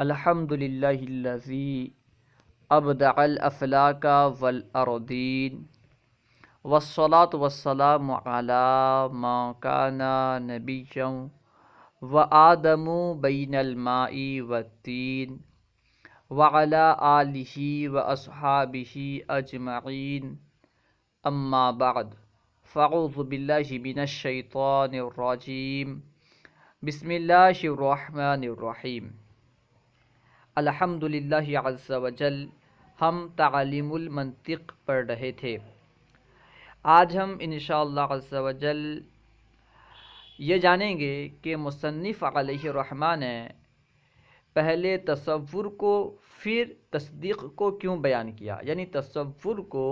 الحمدللہ الذی ابدع الافلاک والارضین والصلاة والسلام علی ما کان نبیا وآدم بین الماء والطین وعلی آلہ واصحابہ اجمعین اما بعد فاعوذ باللہ من الشیطان الرجیم بسم اللہ الرحمن الرحیم الحمدللہ عز وجل۔ ہم تعلیم المنطق پڑھ رہے تھے۔ آج ہم انشاءاللہ عز وجل یہ جانیں گے کہ مصنف علیہ الرحمہ نے پہلے تصور کو پھر تصدیق کو کیوں بیان کیا، یعنی تصور کو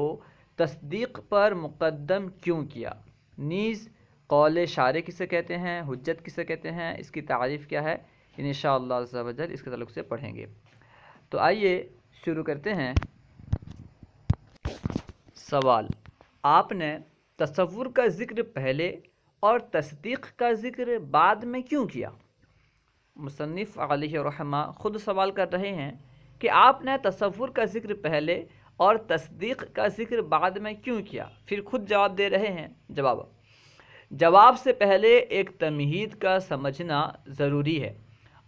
تصدیق پر مقدم کیوں کیا، نیز قول شارع کسے کہتے ہیں، حجت کسے کہتے ہیں، اس کی تعریف کیا ہے، انشاءاللہ عز و جل اس کے تعلق سے پڑھیں گے۔ تو آئیے شروع کرتے ہیں۔ سوال: آپ نے تصور کا ذکر پہلے اور تصدیق کا ذکر بعد میں کیوں کیا؟ مصنف علیہ الرحمہ خود سوال کر رہے ہیں کہ آپ نے تصور کا ذکر پہلے اور تصدیق کا ذکر بعد میں کیوں کیا، پھر خود جواب دے رہے ہیں۔ جواب سے پہلے ایک تمہید کا سمجھنا ضروری ہے،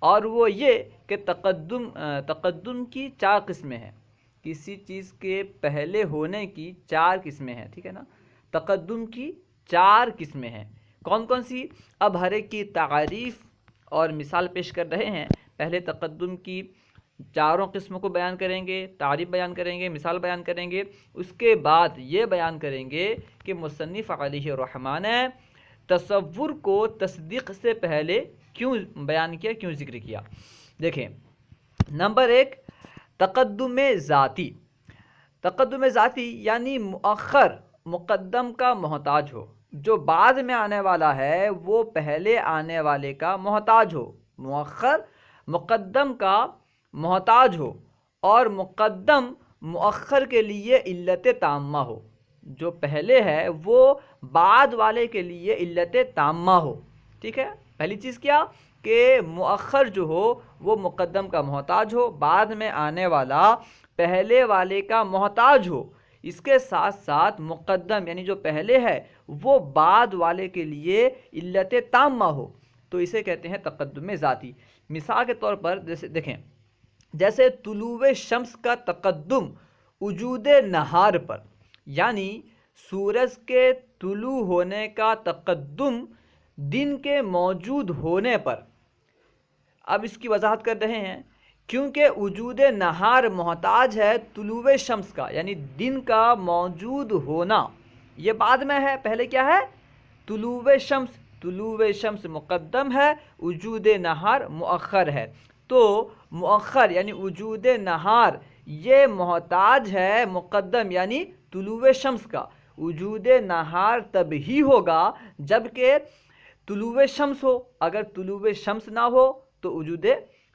اور وہ یہ کہ تقدم کی 4 قسمیں ہیں۔ کسی چیز کے پہلے ہونے کی 4 قسمیں ہیں، ٹھیک ہے نا؟ تقدم کی 4 قسمیں ہیں، کون کون سی؟ اب ہر ایک کی تعریف اور مثال پیش کر رہے ہیں۔ پہلے تقدم کی 4 قسموں کو بیان کریں گے، تعریف بیان کریں گے، مثال بیان کریں گے، اس کے بعد یہ بیان کریں گے کہ مصنف علیہ الرحمہ نے تصور کو تصدیق سے پہلے کیوں بیان کیا، کیوں ذکر کیا۔ دیکھیں، نمبر 1، تقدم ذاتی۔ تقدم ذاتی یعنی مؤخر مقدم کا محتاج ہو، جو بعد میں آنے والا ہے وہ پہلے آنے والے کا محتاج ہو۔ مؤخر مقدم کا محتاج ہو اور مقدم مؤخر کے لیے علت تامہ ہو، جو پہلے ہے وہ بعد والے کے لیے علت تامہ ہو، ٹھیک ہے؟ پہلی چیز کیا کہ مؤخر جو ہو وہ مقدم کا محتاج ہو، بعد میں آنے والا پہلے والے کا محتاج ہو، اس کے ساتھ ساتھ مقدم یعنی جو پہلے ہے وہ بعد والے کے لیے علت تامہ ہو، تو اسے کہتے ہیں تقدم ذاتی۔ مثال کے طور پر جیسے طلوع شمس کا تقدم وجود نہار پر، یعنی سورج کے طلوع ہونے کا تقدم دن کے موجود ہونے پر۔ اب اس کی وضاحت کر رہے ہیں، کیونکہ وجود نہار محتاج ہے طلوع شمس کا، یعنی دن کا موجود ہونا، یہ بعد میں ہے، پہلے کیا ہے؟ طلوع شمس۔ طلوع شمس مقدم ہے، وجود نہار مؤخر ہے، تو مؤخر یعنی وجود نہار یہ محتاج ہے مقدم یعنی طلوع شمس کا۔ وجود نہار تب ہی ہوگا جب کہ طلوع شمس ہو، اگر طلوع شمس نہ ہو تو وجود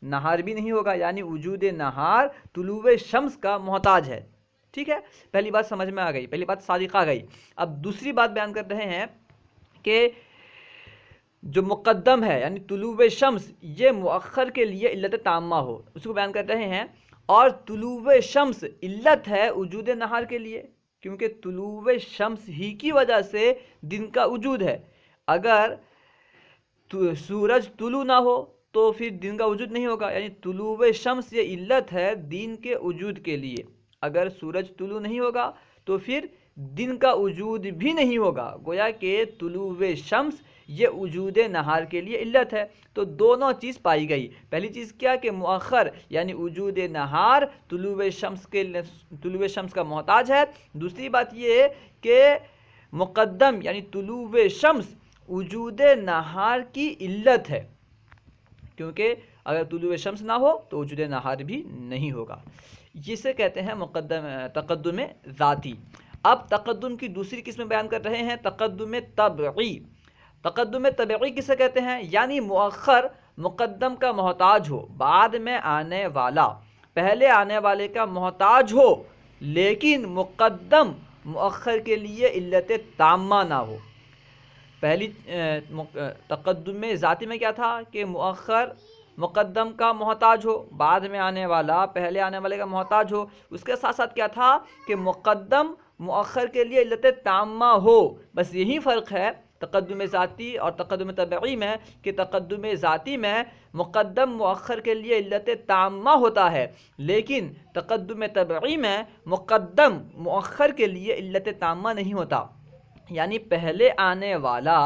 نہار بھی نہیں ہوگا، یعنی وجود نہار طلوع شمس کا محتاج ہے، ٹھیک ہے؟ پہلی بات سمجھ میں آ گئی، پہلی بات صادقہ آ گئی۔ اب دوسری بات بیان کر رہے ہیں کہ جو مقدم ہے یعنی طلوع شمس یہ مؤخر کے لیے علت تامہ ہو، اس کو بیان کر رہے ہیں، اور طلوع شمس علت ہے وجود نہار کے لیے، کیونکہ طلوع شمس ہی کی وجہ سے دن کا وجود ہے۔ اگر سورج طلوع نہ ہو تو پھر دن کا وجود نہیں ہوگا، یعنی طلوع شمس یہ علت ہے دن کے وجود کے لیے۔ اگر سورج طلوع نہیں ہوگا تو پھر دن کا وجود بھی نہیں ہوگا، گویا کہ طلوع شمس یہ وجود نہار کے لیے علت ہے۔ تو دونوں چیز پائی گئی۔ پہلی چیز کیا کہ مؤخر یعنی وجود نہار طلوع شمس کا محتاج ہے۔ دوسری بات یہ کہ مقدم یعنی طلوع شمس وجود نہار کی علت ہے، کیونکہ اگر طلوع شمس نہ ہو تو وجود نہار بھی نہیں ہوگا۔ جسے کہتے ہیں تقدم ذاتی۔ اب تقدم کی دوسری قسم بیان کر رہے ہیں، تقدم طبعی۔ تقدم طبعی کسے کہتے ہیں؟ یعنی مؤخر مقدم کا محتاج ہو، بعد میں آنے والا پہلے آنے والے کا محتاج ہو، لیکن مقدم مؤخر کے لیے علت تامہ نہ ہو۔ پہلی تقدم ذاتی میں کیا تھا کہ مؤخر مقدم کا محتاج ہو، بعد میں آنے والا پہلے آنے والے کا محتاج ہو۔ اس کے ساتھ ساتھ کیا تھا کہ مقدم مؤخر کے لیے علت تامہ ہو۔ بس یہی فرق ہے تقدم ذاتی اور تقدم طبعی میں، کہ تقدم ذاتی میں مقدم مؤخر کے لیے علت تامہ ہوتا ہے، لیکن تقدم طبعی میں مقدم مؤخر کے لیے علت تامہ نہیں ہوتا، یعنی پہلے آنے والا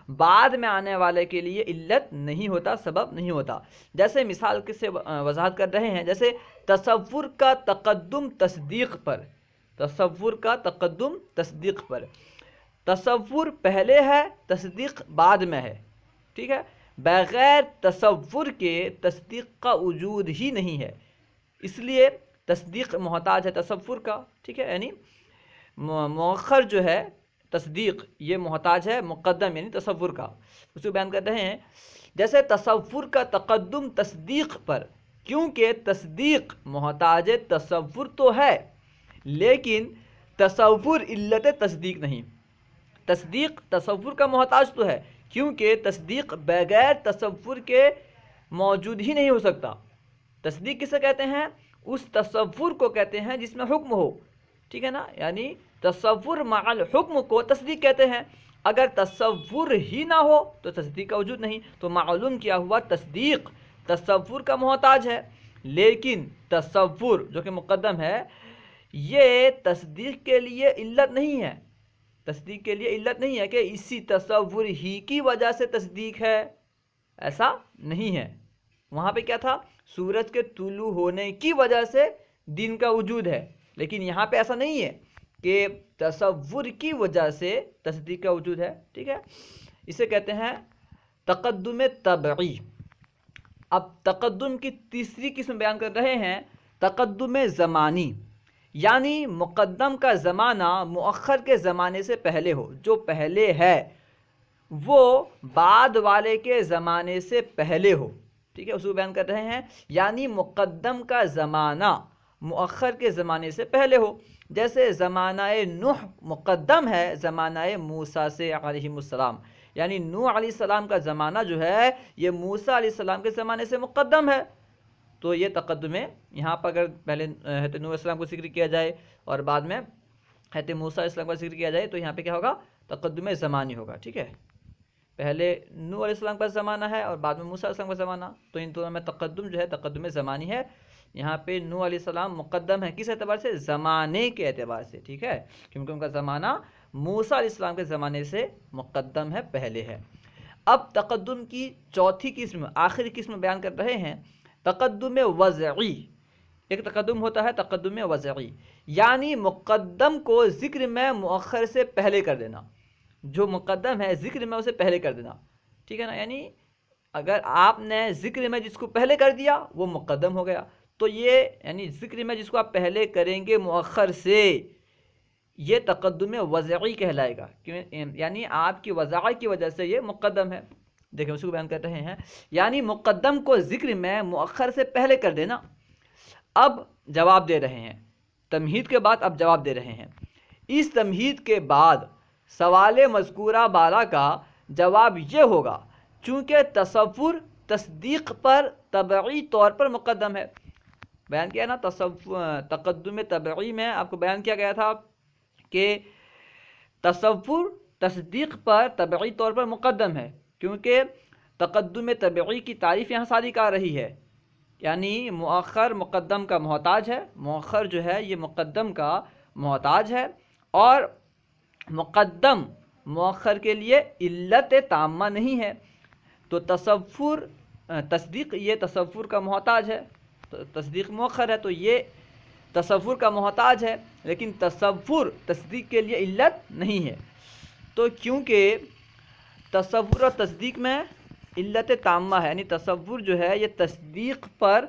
بعد میں آنے والے کے لیے علت نہیں ہوتا، سبب نہیں ہوتا۔ جیسے مثال سے وضاحت کر رہے ہیں، جیسے تصور کا تقدم تصدیق پر، تصور کا تقدم تصدیق پر، تصور پہلے ہے، تصدیق بعد میں ہے، ٹھیک ہے۔ بغیر تصور کے تصدیق کا وجود ہی نہیں ہے، اس لیے تصدیق محتاج ہے تصور کا، ٹھیک ہے۔ یعنی مؤخر جو ہے تصدیق، یہ محتاج ہے مقدم یعنی تصور کا۔ اس کو بیان کر رہے ہیں، جیسے تصور کا تقدم تصدیق پر، کیونکہ تصدیق محتاج تصور تو ہے، لیکن تصور علت تصدیق نہیں۔ تصدیق تصور کا محتاج تو ہے، کیونکہ تصدیق بغیر تصور کے موجود ہی نہیں ہو سکتا۔ تصدیق کسے کہتے ہیں؟ اس تصور کو کہتے ہیں جس میں حکم ہو، ٹھیک ہے نا، یعنی تصور مع الحکم کو تصدیق کہتے ہیں۔ اگر تصور ہی نہ ہو تو تصدیق کا وجود نہیں۔ تو معلوم کیا ہوا، تصدیق تصور کا محتاج ہے، لیکن تصور جو کہ مقدم ہے یہ تصدیق کے لیے علت نہیں ہے، تصدیق کے لیے علت نہیں ہے کہ اسی تصور ہی کی وجہ سے تصدیق ہے، ایسا نہیں ہے۔ وہاں پہ کیا تھا؟ سورج کے طلوع ہونے کی وجہ سے دن کا وجود ہے، لیکن یہاں پہ ایسا نہیں ہے کہ تصور کی وجہ سے تصدیق کا وجود ہے، ٹھیک ہے۔ اسے کہتے ہیں تقدم طبعی۔ اب تقدم کی تیسری قسم بیان کر رہے ہیں، تقدم زمانی، یعنی مقدم کا زمانہ مؤخر کے زمانے سے پہلے ہو، جو پہلے ہے وہ بعد والے کے زمانے سے پہلے ہو، ٹھیک ہے۔ اس کو بیان کر رہے ہیں، یعنی مقدم کا زمانہ مؤخر کے زمانے سے پہلے ہو۔ جیسے زمانہ نوح مقدم ہے زمانہ موسیٰ سے علیہ السلام، یعنی نوح علیہ السلام کا زمانہ جو ہے یہ موسیٰ علیہ السلام کے زمانے سے مقدم ہے، تو یہ تقدم ہے۔ یہاں پر اگر پہلے حضرت نوح علیہ السلام کو ذکر کیا جائے اور بعد میں حضرت موسیٰ علیہ السلام کا ذکر کیا جائے تو یہاں پہ کیا ہوگا؟ تقدم زمانی ہوگا، ٹھیک ہے۔ پہلے نوح علیہ السلام کا زمانہ ہے اور بعد میں موسیٰ علیہ السلام کا زمانہ، تو ان دونوں میں تقدم جو ہے تقدم زمانی ہے۔ یہاں پہ نوح علیہ السلام مقدم ہے، کس اعتبار سے؟ زمانے کے اعتبار سے، ٹھیک ہے، کیونکہ ان کا زمانہ موسیٰ علیہ السلام کے زمانے سے مقدم ہے، پہلے ہے۔ اب تقدم کی چوتھی قسم، آخری قسم بیان کر رہے ہیں، تقدم وضعی۔ ایک تقدم ہوتا ہے تقدم وضعی، یعنی مقدم کو ذکر میں مؤخر سے پہلے کر دینا، جو مقدم ہے ذکر میں اسے پہلے کر دینا، ٹھیک ہے نا۔ یعنی اگر آپ نے ذکر میں جس کو پہلے کر دیا وہ مقدم ہو گیا، تو یہ یعنی ذکر میں جس کو آپ پہلے کریں گے مؤخر سے، یہ تقدم وضعی کہلائے گا، یعنی آپ کی وضاحت کی وجہ سے یہ مقدم ہے۔ دیکھیں اس کو بیان کر رہے ہیں، یعنی مقدم کو ذکر میں مؤخر سے پہلے کر دینا۔ اب جواب دے رہے ہیں، تمہید کے بعد اب جواب دے رہے ہیں۔ اس تمہید کے بعد سوال مذکورہ بالا کا جواب یہ ہوگا، چونکہ تصور تصدیق پر طبعی طور پر مقدم ہے۔ بیان کیا نا، تقدم طبعی میں آپ کو بیان کیا گیا تھا کہ تصور تصدیق پر طبعی طور پر مقدم ہے، کیونکہ تقدم طبعی کی تعریف یہاں صادق آ رہی ہے، یعنی مؤخر مقدم کا محتاج ہے، مؤخر جو ہے یہ مقدم کا محتاج ہے، اور مقدم مؤخر کے لیے علت تامہ نہیں ہے۔ تو تصور تصدیق یہ تصور کا محتاج ہے، تصدیق مؤخر ہے تو یہ تصور کا محتاج ہے، لیکن تصور تصدیق کے لیے علت نہیں ہے۔ تو کیونکہ تصور اور تصدیق میں علت تامہ ہے، یعنی تصور جو ہے یہ تصدیق پر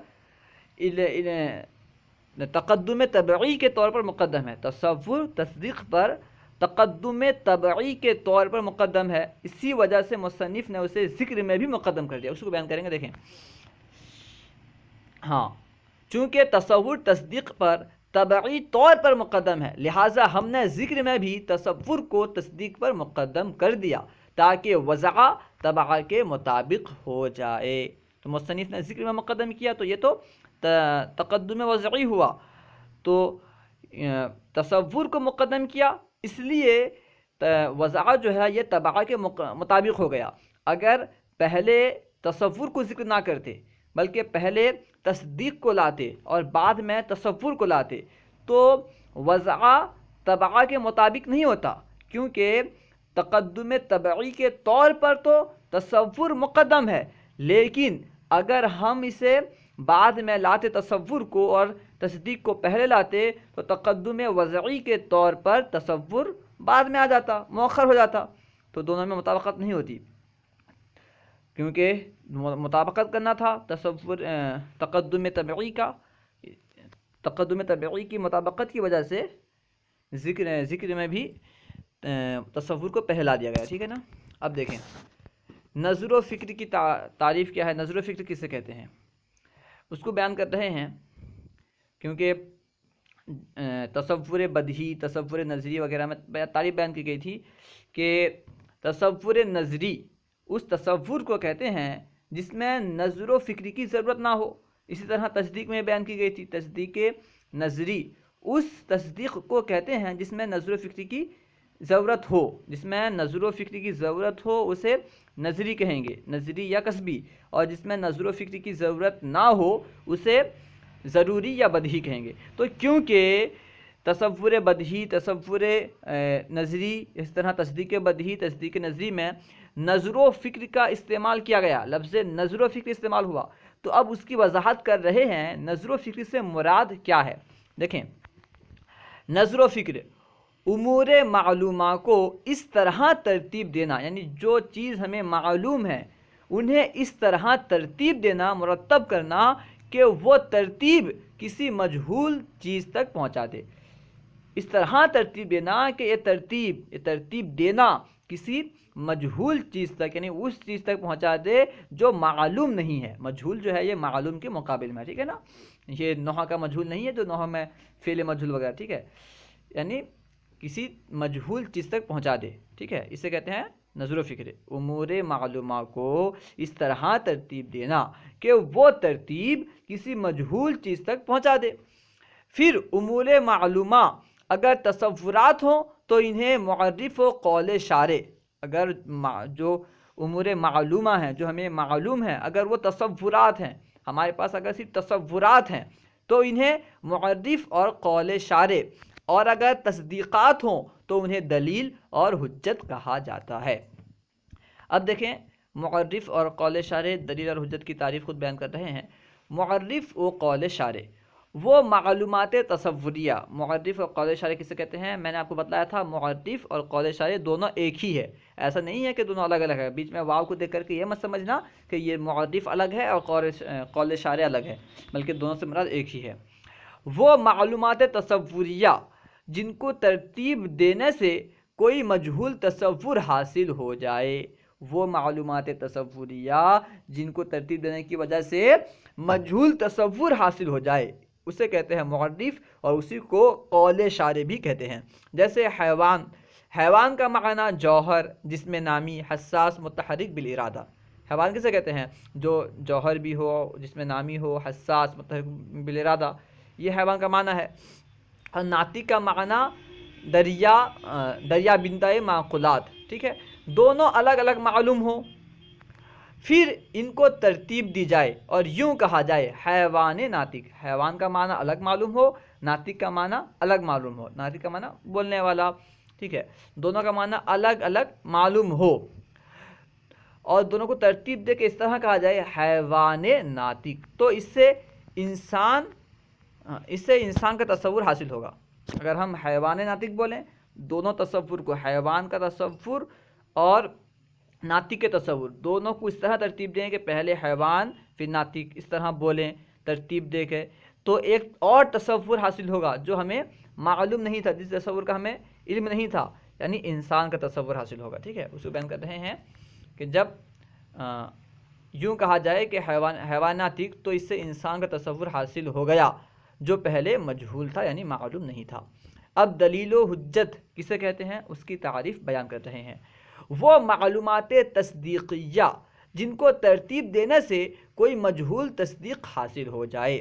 تقدم طبعی کے طور پر مقدم ہے، تصور تصدیق پر تقدم طبعی کے طور پر مقدم ہے، اسی وجہ سے مصنف نے اسے ذکر میں بھی مقدم کر دیا۔ اس کو بیان کریں گے، دیکھیں، ہاں، چونکہ تصور تصدیق پر طبعی طور پر مقدم ہے، لہٰذا ہم نے ذکر میں بھی تصور کو تصدیق پر مقدم کر دیا تاکہ وضع طبع کے مطابق ہو جائے۔ تو مصنف نے ذکر میں مقدم کیا تو یہ تو تقدم وضعی ہوا، تو تصور کو مقدم کیا، اس لیے وضع جو ہے یہ تبع کے مطابق ہو گیا۔ اگر پہلے تصور کو ذکر نہ کرتے بلکہ پہلے تصدیق کو لاتے اور بعد میں تصور کو لاتے تو وضع تبع کے مطابق نہیں ہوتا، کیونکہ تقدم طبعی کے طور پر تو تصور مقدم ہے، لیکن اگر ہم اسے بعد میں لاتے تصور کو اور تصدیق کو پہلے لاتے تو تقدم وضعی کے طور پر تصور بعد میں آ جاتا، مؤخر ہو جاتا، تو دونوں میں مطابقت نہیں ہوتی، کیونکہ مطابقت کرنا تھا تصور تقدم طبعی کی مطابقت کی وجہ سے ذکر میں بھی تصور کو پہلا دیا گیا، ٹھیک ہے نا۔ اب دیکھیں نظر و فکر کی تعریف کیا ہے، نظر و فکر کسے کہتے ہیں، اس کو بیان کر رہے ہیں، کیونکہ تصور بدہی، تصور نظری وغیرہ میں تعریف بیان کی گئی تھی کہ تصور نظری اس تصور کو کہتے ہیں جس میں نظر و فکر کی ضرورت نہ ہو۔ اسی طرح تصدیق میں بیان کی گئی تھی، تصدیق نظری اس تصدیق کو کہتے ہیں جس میں نظر و فکر کی ضرورت ہو، جس میں نظر و فکر کی ضرورت ہو اسے نظری کہیں گے، نظری یا کسبی، اور جس میں نظر و فکر کی ضرورت نہ ہو اسے ضروری یا بدہی کہیں گے۔ تو کیونکہ تصور بدہی، تصور نظری، اس طرح تصدیق بدہی، تصدیق نظری میں نظر و فکر کا استعمال کیا گیا، لفظ نظر و فکر استعمال ہوا، تو اب اس کی وضاحت کر رہے ہیں نظر و فکر سے مراد کیا ہے۔ دیکھیں نظر و فکر امور معلومہ کو اس طرح ترتیب دینا، یعنی جو چیز ہمیں معلوم ہے انہیں اس طرح ترتیب دینا، مرتب کرنا کہ وہ ترتیب کسی مجہول چیز تک پہنچا دے، اس طرح ترتیب دینا کہ یہ ترتیب دینا کسی مجہول چیز تک، یعنی اس چیز تک پہنچا دے جو معلوم نہیں ہے۔ مجہول جو ہے یہ معلوم کے مقابل میں، ٹھیک ہے نا، یہ نحو کا مجہول نہیں ہے جو نحو میں فعل مجہول وغیرہ، ٹھیک ہے، یعنی کسی مجہول چیز تک پہنچا دے، ٹھیک ہے، اسے کہتے ہیں نظر و فکر۔ امور معلومہ کو اس طرح ترتیب دینا کہ وہ ترتیب کسی مجہول چیز تک پہنچا دے۔ پھر امور معلومہ اگر تصورات ہوں تو انہیں معرف و قول شارع، اگر جو امور معلومہ ہیں جو ہمیں معلوم ہیں اگر وہ تصورات ہیں، ہمارے پاس اگر صرف تصورات ہیں تو انہیں معرف اور قول شارع، اور اگر تصدیقات ہوں تو انہیں دلیل اور حجت کہا جاتا ہے۔ اب دیکھیں معرف اور قول شارع، دلیل اور حجت کی تعریف خود بیان کر رہے ہیں۔ معرف و قول شارع وہ معلومات تصوریہ، معرف اور قول شارع کسے کہتے ہیں، میں نے آپ کو بتلایا تھا معرف اور قول شارع دونوں ایک ہی ہے، ایسا نہیں ہے کہ دونوں الگ الگ ہے، بیچ میں واو کو دیکھ کر کے یہ مت سمجھنا کہ یہ معرف الگ ہے اور قول شارع الگ ہے، بلکہ دونوں سے مراد ایک ہی ہے۔ وہ معلومات تصوریہ جن کو ترتیب دینے سے کوئی مجہول تصور حاصل ہو جائے، وہ معلومات تصوریہ جن کو ترتیب دینے کی وجہ سے مجہول تصور حاصل ہو جائے اسے کہتے ہیں معرف، اور اسی کو قول شارع بھی کہتے ہیں۔ جیسے حیوان کا معنی جوہر، جسم نامی، حساس، متحرک بالارادہ۔ حیوان کسے کہتے ہیں، جو جوہر بھی ہو، جسم نامی ہو، حساس، متحرک بالارادہ، یہ حیوان کا معنی ہے۔ اور ناطق کا معنی دریا بندہ معقولات، ٹھیک ہے، دونوں الگ الگ معلوم ہوں، پھر ان کو ترتیب دی جائے اور یوں کہا جائے حیوان ناطق، حیوان کا معنی الگ معلوم ہو، ناطق کا معنی الگ معلوم ہو، ناطق کا معنی بولنے والا، ٹھیک ہے، دونوں کا معنی الگ الگ معلوم ہو اور دونوں کو ترتیب دے کے اس طرح کہا جائے حیوان ناطق، تو اس سے انسان کا تصور حاصل ہوگا۔ اگر ہم حیوان ناطق بولیں، دونوں تصور کو، حیوان کا تصور اور ناطق کے تصور دونوں کو اس طرح ترتیب دیں کہ پہلے حیوان پھر ناطق، اس طرح بولیں ترتیب دے کے، تو ایک اور تصور حاصل ہوگا جو ہمیں معلوم نہیں تھا، جس تصور کا ہمیں علم نہیں تھا، یعنی انسان کا تصور حاصل ہوگا، ٹھیک ہے۔ اس کو بیان کر رہے ہیں کہ جب یوں کہا جائے کہ حیوان ناطق، تو اس سے انسان کا تصور حاصل ہو گیا جو پہلے مجہول تھا، یعنی معلوم نہیں تھا۔ اب دلیل و حجت کسے کہتے ہیں اس کی تعریف بیان کر رہے ہیں۔ وہ معلومات تصدیقیہ جن کو ترتیب دینے سے کوئی مجہول تصدیق حاصل ہو جائے،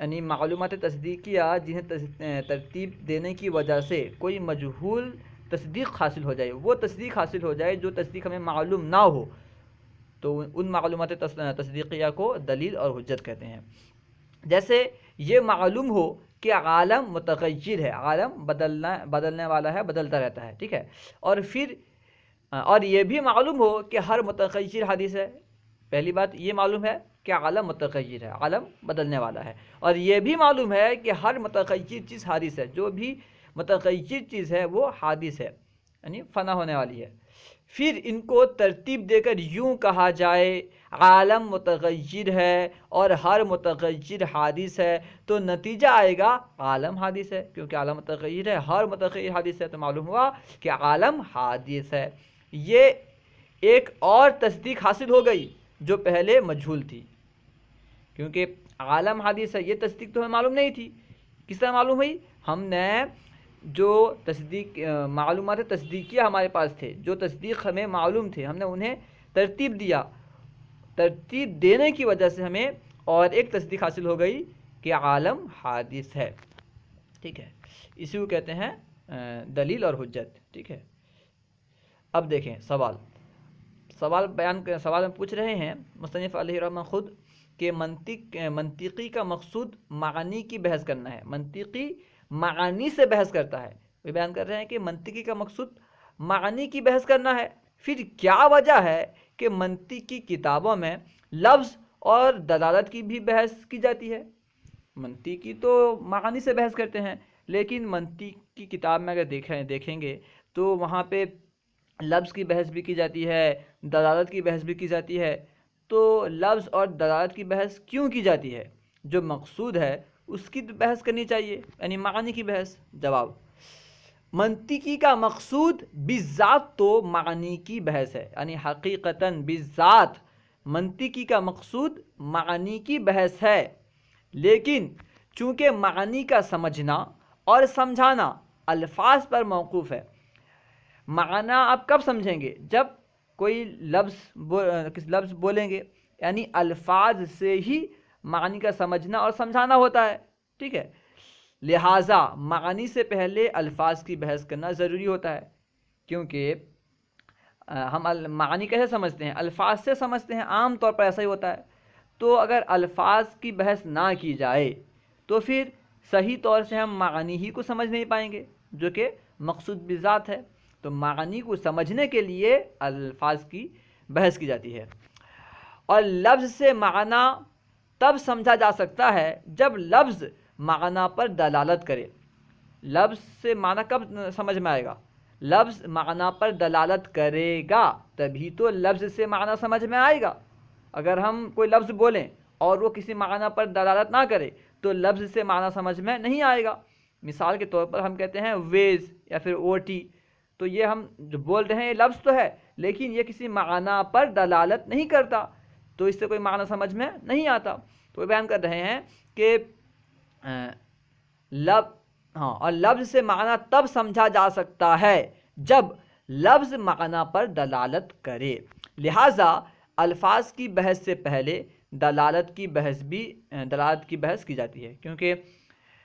یعنی معلومات تصدیقیہ جنہیں ترتیب دینے کی وجہ سے کوئی مجہول تصدیق حاصل ہو جائے، وہ تصدیق حاصل ہو جائے جو تصدیق ہمیں معلوم نہ ہو، تو ان معلومات تصدیقیہ کو دلیل اور حجت کہتے ہیں۔ جیسے یہ معلوم ہو کہ عالم متغیر ہے، عالم بدلنے والا ہے، بدلتا رہتا ہے، ٹھیک ہے، اور یہ بھی معلوم ہو کہ ہر متغیر حادث ہے۔ پہلی بات یہ معلوم ہے کہ عالم متغیر ہے، عالم بدلنے والا ہے، اور یہ بھی معلوم ہے کہ ہر متغیر چیز حادث ہے، جو بھی متغیر چیز ہے وہ حادث ہے، یعنی فنا ہونے والی ہے۔ پھر ان کو ترتیب دے کر یوں کہا جائے عالم متغیر ہے اور ہر متغیر حادث ہے، تو نتیجہ آئے گا عالم حادث ہے، کیونکہ عالم متغیر ہے، ہر متغیر حادث ہے، تو معلوم ہوا کہ عالم حادث ہے۔ یہ ایک اور تصدیق حاصل ہو گئی جو پہلے مجہول تھی، کیونکہ عالم حادث ہے یہ تصدیق تو ہمیں معلوم نہیں تھی۔ کس طرح معلوم ہوئی؟ ہم نے جو معلومات تصدیقیہ ہمارے پاس تھے، جو تصدیق ہمیں معلوم تھے، ہم نے انہیں ترتیب دیا، ترتیب دینے کی وجہ سے ہمیں اور ایک تصدیق حاصل ہو گئی کہ عالم حادث ہے، ٹھیک ہے، اسی کو کہتے ہیں دلیل اور حجت، ٹھیک ہے۔ اب دیکھیں سوال میں پوچھ رہے ہیں مصنف علیہ رحمہ خود کہ منطقی کا مقصود معانی کی بحث کرنا ہے، منطقی معانی سے بحث کرتا ہے، وہ بیان کر رہے ہیں کہ منطقی کا مقصود معانی کی بحث کرنا ہے، پھر کیا وجہ ہے کہ منطقی کتابوں میں لفظ اور دلالت کی بھی بحث کی جاتی ہے؟ منطقی تو معانی سے بحث کرتے ہیں، لیکن منطق کی کتاب میں اگر دیکھیں گے تو وہاں پہ لفظ کی بحث بھی کی جاتی ہے، دلالت کی بحث بھی کی جاتی ہے۔ تو لفظ اور دلالت کی بحث کیوں کی جاتی ہے؟ جو مقصود ہے اس کی بحث کرنی چاہیے، یعنی معانی کی بحث۔ جواب: منطقی کا مقصود بالذات تو معانی کی بحث ہے، یعنی حقیقتاً بالذات منطقی کا مقصود معانی کی بحث ہے، لیکن چونکہ معانی کا سمجھنا اور سمجھانا الفاظ پر موقوف ہے۔ معنی آپ کب سمجھیں گے؟ جب کوئی لفظ بولیں گے، یعنی الفاظ سے ہی معنی کا سمجھنا اور سمجھانا ہوتا ہے، ٹھیک ہے، لہٰذا معانی سے پہلے الفاظ کی بحث کرنا ضروری ہوتا ہے، کیونکہ ہم معانی کیسے سمجھتے ہیں؟ الفاظ سے سمجھتے ہیں، عام طور پر ایسا ہی ہوتا ہے۔ تو اگر الفاظ کی بحث نہ کی جائے تو پھر صحیح طور سے ہم معانی ہی کو سمجھ نہیں پائیں گے، جو کہ مقصود بذات ہے۔ تو معانی کو سمجھنے کے لیے الفاظ کی بحث کی جاتی ہے، اور لفظ سے معنی تب سمجھا جا سکتا ہے جب لفظ معنی پر دلالت کرے۔ لفظ سے معنی کب سمجھ میں آئے گا؟ لفظ معنی پر دلالت کرے گا تبھی تو لفظ سے معنی سمجھ میں آئے گا۔ اگر ہم کوئی لفظ بولیں اور وہ کسی معنی پر دلالت نہ کرے تو لفظ سے معنی سمجھ میں نہیں آئے گا۔ مثال کے طور پر ہم کہتے ہیں ویز یا پھر اوٹی، تو یہ ہم جو بول رہے ہیں یہ لفظ تو ہے، لیکن یہ کسی معنی پر دلالت نہیں کرتا، تو اس سے کوئی معنی سمجھ میں نہیں آتا۔ تو وہ بیان کر رہے ہیں کہ اور لفظ سے معنی تب سمجھا جا سکتا ہے جب لفظ معنی پر دلالت کرے، لہٰذا الفاظ کی بحث سے پہلے دلالت کی بحث کی جاتی ہے، کیونکہ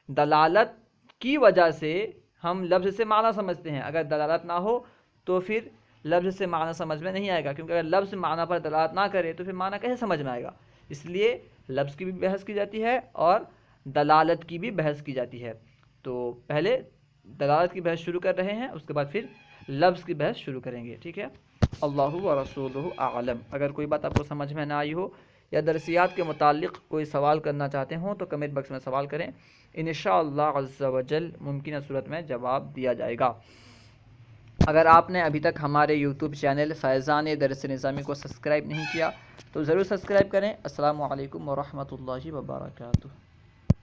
دلالت کی وجہ سے ہم لفظ سے معنی سمجھتے ہیں۔ اگر دلالت نہ ہو تو پھر لفظ سے معنی سمجھ میں نہیں آئے گا، کیونکہ اگر لفظ معنی پر دلالت نہ کرے تو پھر معنی کیسے سمجھ میں آئے گا؟ اس لیے لفظ کی بھی بحث کی جاتی ہے اور دلالت کی بھی بحث کی جاتی ہے۔ تو پہلے دلالت کی بحث شروع کر رہے ہیں، اس کے بعد پھر لفظ کی بحث شروع کریں گے، ٹھیک ہے۔ اللہ و رسولہ اعلم۔ اگر کوئی بات آپ کو سمجھ میں نہ آئی ہو یا درسیات کے متعلق کوئی سوال کرنا چاہتے ہوں تو کمنٹ باکس میں سوال کریں، انشاءاللہ عز و جل ممکنہ صورت میں جواب دیا جائے گا۔ اگر آپ نے ابھی تک ہمارے یوٹیوب چینل فیضان درس نظامی کو سبسکرائب نہیں کیا تو ضرور سبسکرائب کریں۔ السلام علیکم ورحمۃ اللہ وبرکاتہ۔